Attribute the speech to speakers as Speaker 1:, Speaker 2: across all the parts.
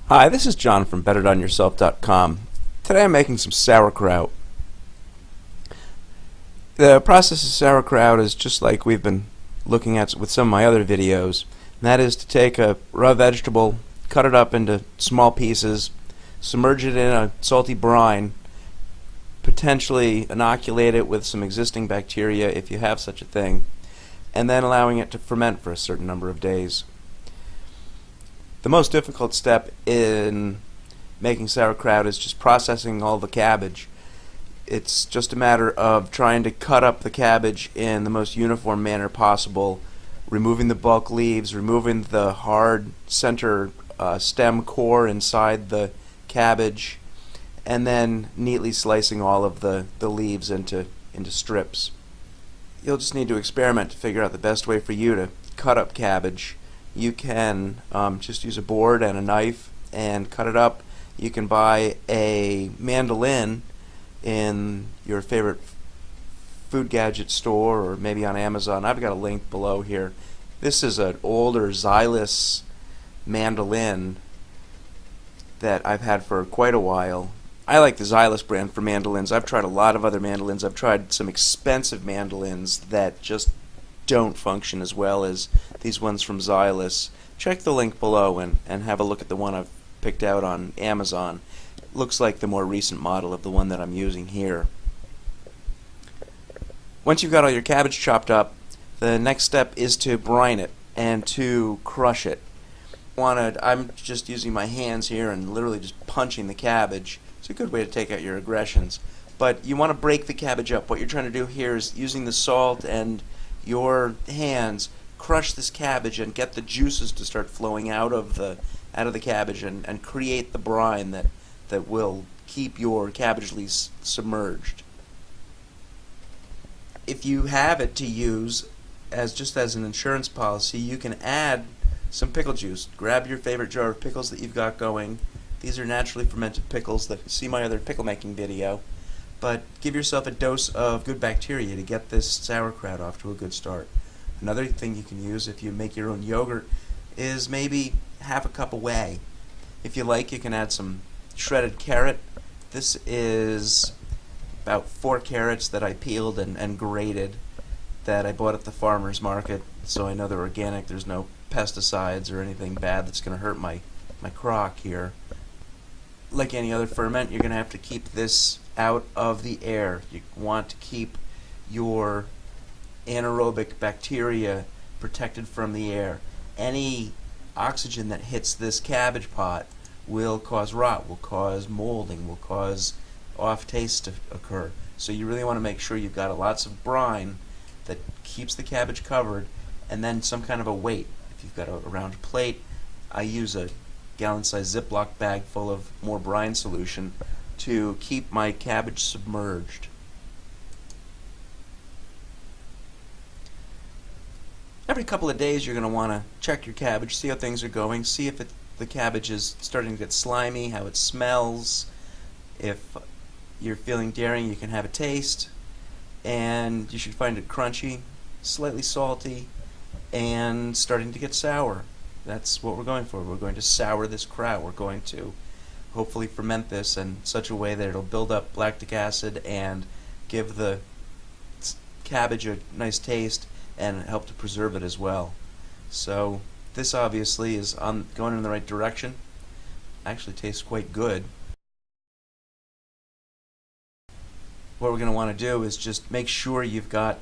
Speaker 1: Hi, this is John from betterdonyourself.com. Today I'm making some sauerkraut. The process of sauerkraut is just like we've been looking at with some of my other videos, and that is to take a raw vegetable, cut it up into small pieces, submerge it in a salty brine, potentially inoculate it with some existing bacteria if you have such a thing, and then allowing it to ferment for a certain number of days. The most difficult step in making sauerkraut is just processing all the cabbage. It's just a matter of trying to cut up the cabbage in the most uniform manner possible, removing the bulk leaves, removing the hard center stem core inside the cabbage, and then neatly slicing all of the leaves into strips. You'll just need to experiment to figure out the best way for you to cut up cabbage. You can just use a board and a knife and cut it up. You can buy a mandolin in your favorite food gadget store or maybe on Amazon. I've got a link below here. This is an older Xylus mandolin that I've had for quite a while. I like the Xylus brand for mandolins. I've tried a lot of other mandolins. I've tried some expensive mandolins that just don't function as well as these ones from Xylus. Check the link below and have a look at the one I've picked out on Amazon. It looks like the more recent model of the one that I'm using here. Once you've got all your cabbage chopped up, the next step is to brine it and to crush it. I'm just using my hands here and literally just punching the cabbage. It's a good way to take out your aggressions. But you want to break the cabbage up. What you're trying to do here is using the salt and your hands crush this cabbage and get the juices to start flowing out of the cabbage and create the brine that will keep your cabbage leaves submerged. If you have it to use just as an insurance policy, you can add some pickle juice. Grab your favorite jar of pickles that you've got going. These are naturally fermented pickles that see my other pickle making video. But give yourself a dose of good bacteria to get this sauerkraut off to a good start. Another thing you can use if you make your own yogurt is maybe half a cup of whey. If you like, you can add some shredded carrot. This is about 4 carrots that I peeled and grated that I bought at the farmer's market, so I know they're organic. There's no pesticides or anything bad that's going to hurt my crock here. Like any other ferment, you're going to have to keep this out of the air. You want to keep your anaerobic bacteria protected from the air. Any oxygen that hits this cabbage pot will cause rot, will cause molding, will cause off taste to occur. So you really want to make sure you've got lots of brine that keeps the cabbage covered, and then some kind of a weight. If you've got a round plate, I use a gallon-sized Ziploc bag full of more brine solution to keep my cabbage submerged. Every couple of days you're going to want to check your cabbage, see how things are going, see if the cabbage is starting to get slimy, how it smells. If you're feeling daring, you can have a taste, and you should find it crunchy, slightly salty, and starting to get sour. That's what we're going for. We're going to sour this kraut. We're going to hopefully ferment this in such a way that it'll build up lactic acid and give the cabbage a nice taste and help to preserve it as well. So this obviously is going in the right direction. Actually tastes quite good. What we're going to want to do is just make sure you've got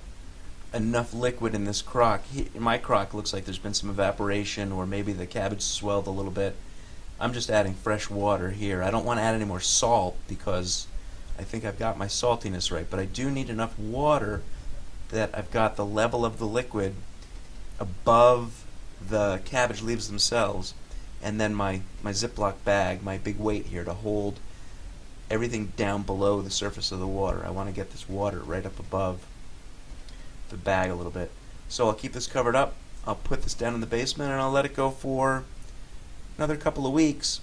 Speaker 1: enough liquid in this crock. In my crock looks like there's been some evaporation, or maybe the cabbage swelled a little bit. I'm just adding fresh water here. I don't want to add any more salt because I think I've got my saltiness right, but I do need enough water that I've got the level of the liquid above the cabbage leaves themselves, and then my Ziploc bag, my big weight here, to hold everything down below the surface of the water. I want to get this water right up above the bag a little bit. So I'll keep this covered up. I'll put this down in the basement and I'll let it go for another couple of weeks.